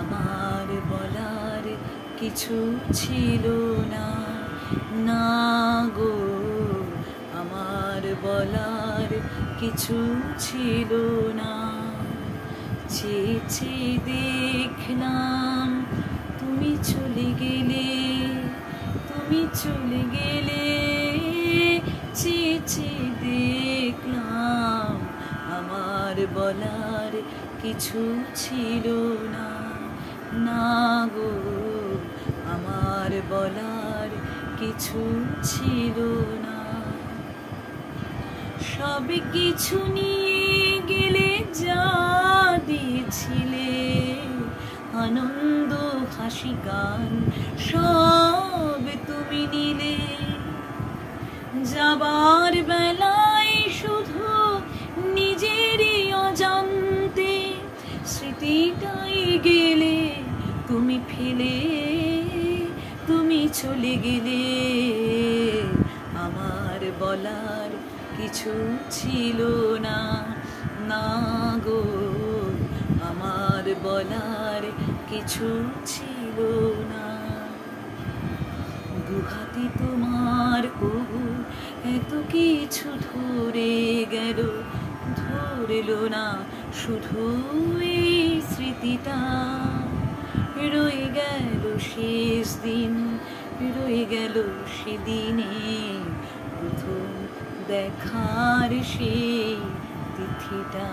আমার বলার কিছু ছিল না, না গো আমার বলার কিছু ছিল না। চেয়ে দেখলাম তুমি চলে গেলে, তুমি চলে গেলে। চেয়ে দেখলাম আমার বলার কিছু ছিল না, না গো আমার বলার কিছু ছিল না। সব কিছু নিয়ে গেলে যা দিয়েছিলে, আনন্দ হাসি গান সব তুমি নিলে। যাবার বেলায় শুধু নিজেরই অজান্তে স্মৃতিটাই গেলে তুমি ফেলে, তুমি চলে গেলে। আমার বলার কিছু ছিল না, না গো আমার বলার কিছু ছিল না। দুহাতি তোমার ওগো এত কিছু ধরে গেল, ধরলো না শুধু এই স্মৃতিটা। রয়ে গেল শেষ দিন, রয়ে গেল সেদিনে প্রথম দেখার সেই তিথিটা।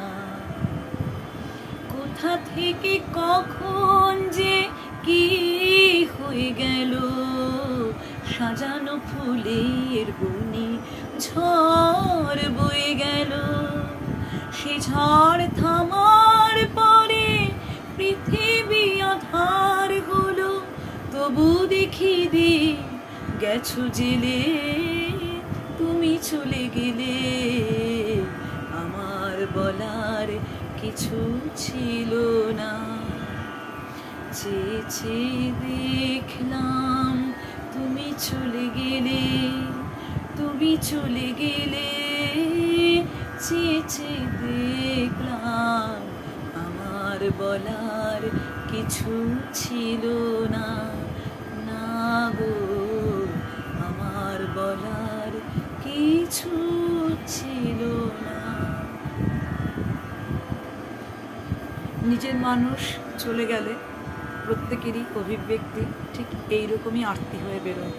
কোথা থেকে কখন যে কি হয়ে গেল, সাজানো ফুলের বনে ঝড় বয়ে গেল। সে ঝড় থামার পরে পৃথিবী আধার হলো, তবু দেখি দি গেছো জেলে, তুমি চলে গেলে। আমার বলার কিছু ছিল না। চেয়ে দেখলাম তুমি চলে গেলে, তুমি চলে গেলে। চেয়ে দেখলাম আমার বলার কিছু ছিল না, না গো আমার বলার কিছু ছিল না। নিজের মানুষ চলে গেলে প্রত্যেকেরই অভিব্যক্তি ঠিক এইরকমই আরতি হয়ে বেরোয়।